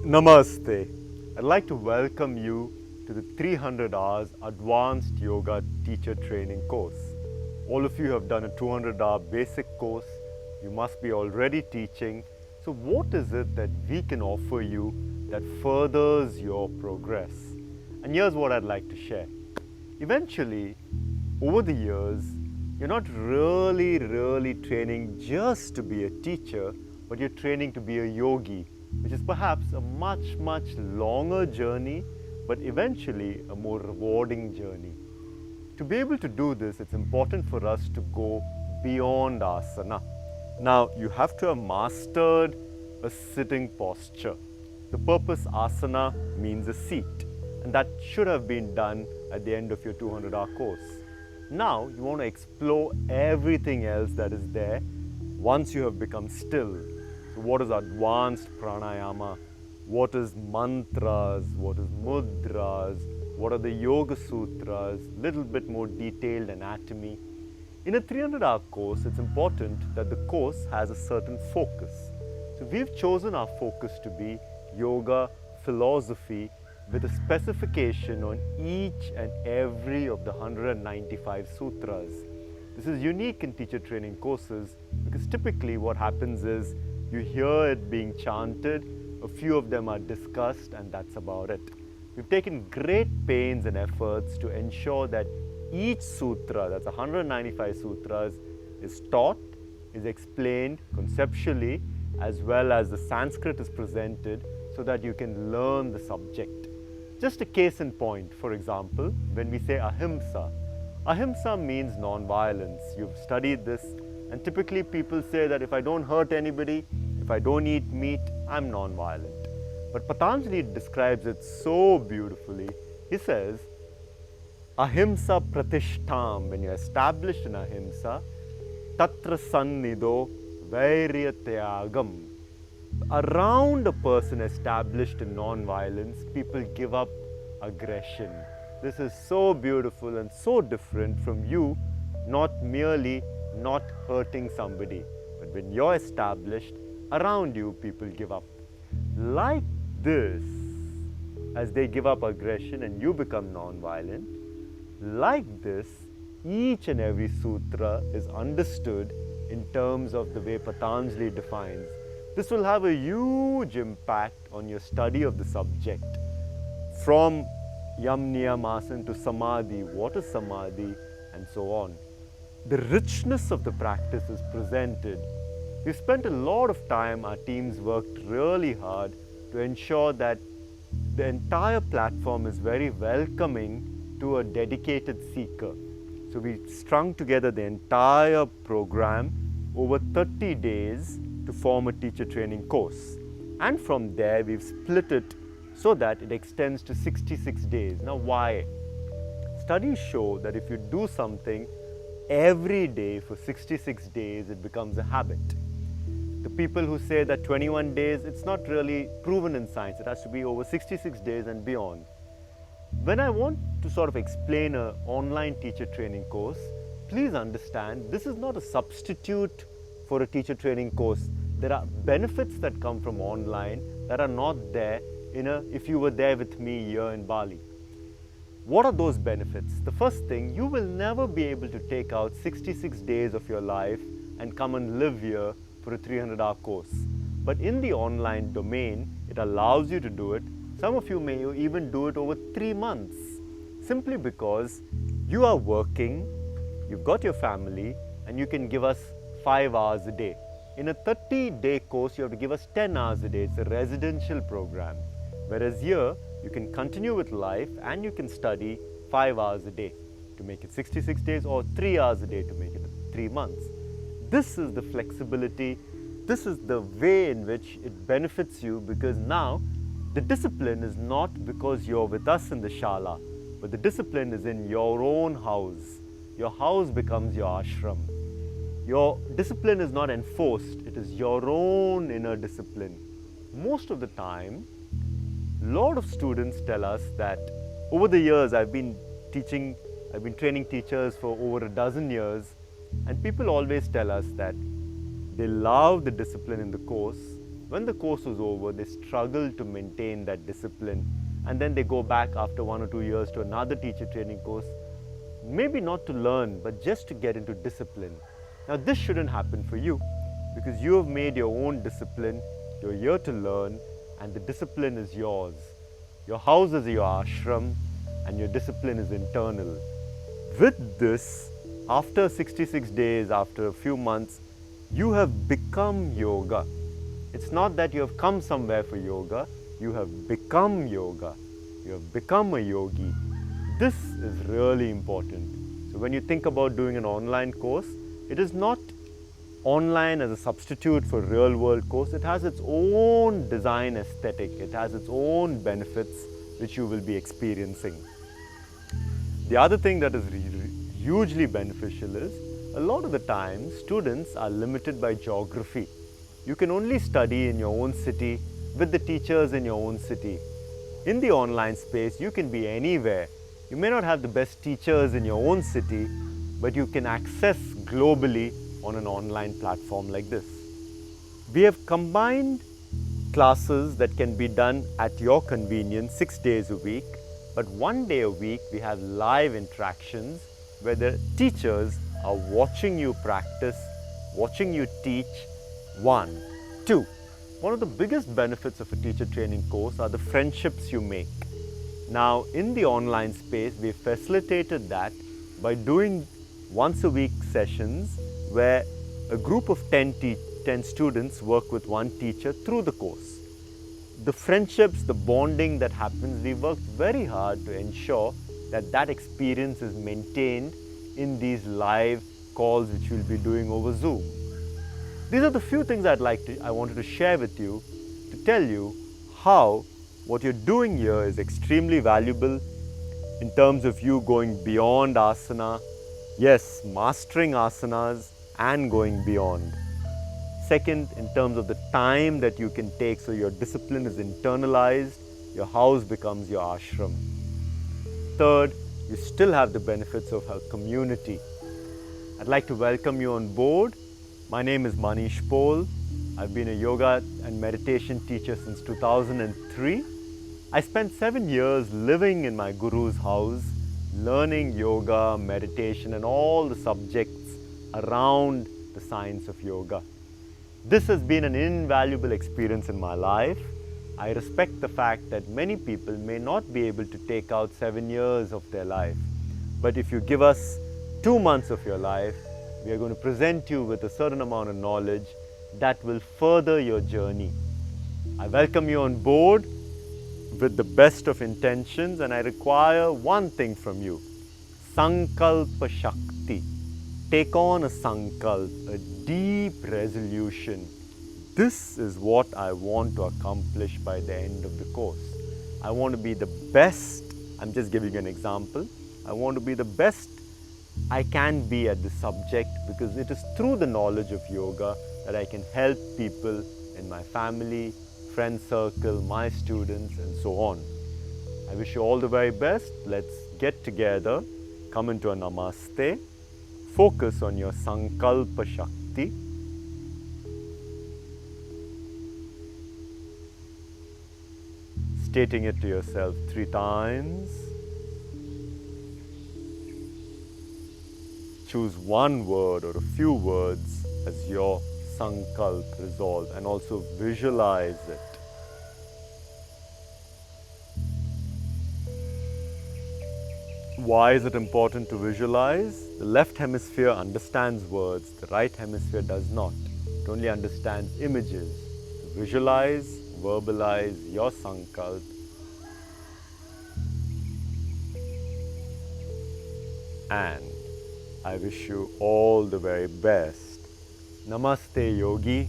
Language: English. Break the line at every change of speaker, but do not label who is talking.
Namaste. I'd like to welcome you to the 300 hours Advanced Yoga Teacher Training course. All of you have done a 200-hour basic course. You must be already teaching. So what is it that we can offer you that furthers your progress? And here's what I'd like to share. Eventually, over the years, you're not really training just to be a teacher, but you're training to be a yogi, which is perhaps a much longer journey, but eventually a more rewarding journey. To be able to do this, it's important for us to go beyond asana. Now, you have to have mastered a sitting posture. The purpose asana means a seat, and that should have been done at the end of your 200-hour course. Now, you want to explore everything else that is there once you have become still. So what is advanced pranayama? What is mantras? What is mudras? What are the yoga sutras? Little bit more detailed anatomy. In a 300-hour course, it's important that the course has a certain focus. So we've chosen our focus to be yoga philosophy with a specification on each and every of the 195 sutras. This is unique in teacher training courses because typically what happens is you hear it being chanted, a few of them are discussed, and that's about it. We've taken great pains and efforts to ensure that each sutra, that's 195 sutras, is taught, is explained conceptually, as well as the Sanskrit is presented so that you can learn the subject. Just a case in point, for example, when we say ahimsa. Ahimsa means non-violence. You've studied this, and typically people say that if I don't hurt anybody, if I don't eat meat, I'm non-violent. But Patanjali describes it so beautifully. He says, ahimsa pratishtham, when you're established in ahimsa, tatra sannido vairyatyagam. Around a person established in non-violence, people give up aggression. This is so beautiful and so different from you not merely not hurting somebody, but when you're established, around you people give up. Like this, as they give up aggression and you become non-violent, like this, each and every sutra is understood in terms of the way Patanjali defines. This will have a huge impact on your study of the subject. From yam niyam asana to samadhi, what is samadhi, and so on. The richness of the practice is presented. We've spent a lot of time, our teams worked really hard to ensure that the entire platform is very welcoming to a dedicated seeker. So we strung together the entire program over 30 days to form a teacher training course. And from there, we've split it so that it extends to 66 days. Now, why? Studies show that if you do something every day for 66 days, it becomes a habit. The people who say that 21 days, it's not really proven in science. It has to be over 66 days and beyond. When I want to sort of explain an online teacher training course, please understand this is not a substitute for a teacher training course. There are benefits that come from online that are not there if you were there with me here in Bali. What are those benefits? The first thing, you will never be able to take out 66 days of your life and come and live here for a 300-hour course. But in the online domain, it allows you to do it. Some of you may even do it over 3 months, simply because you are working, you've got your family, and you can give us 5 hours a day. In a 30-day course, you have to give us 10 hours a day. It's a residential program. Whereas here, you can continue with life and you can study 5 hours a day to make it 66 days or 3 hours a day to make it 3 months. This is the flexibility. This is the way in which it benefits you, because now the discipline is not because you're with us in the shala, but the discipline is in your own house. Your house becomes your ashram. Your discipline is not enforced, it is your own inner discipline. Most of the time, a lot of students tell us that over the years I've been training teachers for over a dozen years, and people always tell us that they love the discipline in the course, when the course was over, they struggle to maintain that discipline, and then they go back after 1 or 2 years to another teacher training course, maybe not to learn, but just to get into discipline. Now, this shouldn't happen for you because you have made your own discipline, you're here to learn, and the discipline is yours. Your house is your ashram, and your discipline is internal. With this, after 66 days, after a few months, you have become yoga. It's not that you have come somewhere for yoga, you have become yoga. You have become a yogi. This is really important. So when you think about doing an online course, it is not online as a substitute for real world course. It has its own design aesthetic. It has its own benefits which you will be experiencing. The other thing that is hugely beneficial is a lot of the time students are limited by geography. You can only study in your own city with the teachers in your own city. In the online space, you can be anywhere. You may not have the best teachers in your own city, but you can access globally on an online platform like this. We have combined classes that can be done at your convenience 6 days a week, but 1 day a week we have live interactions where the teachers are watching you practice, watching you teach. 1. 2. One of the biggest benefits of a teacher training course are the friendships you make. Now, in the online space, we facilitated that by doing once a week sessions where a group of 10 students work with one teacher through the course. The friendships, the bonding that happens, we worked very hard to ensure that that experience is maintained in these live calls which we'll be doing over Zoom. These are the few things I wanted to share with you to tell you how what you're doing here is extremely valuable in terms of you going beyond asana, yes, mastering asanas and going beyond. Second, in terms of the time that you can take so your discipline is internalized, your house becomes your ashram. Third, you still have the benefits of a community. I'd like to welcome you on board. My name is Manish Pole. I've been a yoga and meditation teacher since 2003. I spent 7 years living in my guru's house, learning yoga, meditation, and all the subjects around the science of yoga. This has been an invaluable experience in my life. I respect the fact that many people may not be able to take out 7 years of their life. But if you give us 2 months of your life, we are going to present you with a certain amount of knowledge that will further your journey. I welcome you on board with the best of intentions, and I require one thing from you: Sankalpa Shakti. Take on a sankalp, a deep resolution. This is what I want to accomplish by the end of the course. I want to be the best. I'm just giving you an example. I want to be the best I can be at the subject, because it is through the knowledge of yoga that I can help people in my family, friend circle, my students, and so on. I wish you all the very best. Let's get together, come into a namaste, focus on your Sankalpa Shakti. Stating it to yourself 3 times. Choose one word or a few words as your Sankalp resolve, and also visualize it. Why is it important to visualize? The left hemisphere understands words, the right hemisphere does not. It only understands images. So visualize, verbalize your Sankalp. And I wish you all the very best. Namaste, Yogi.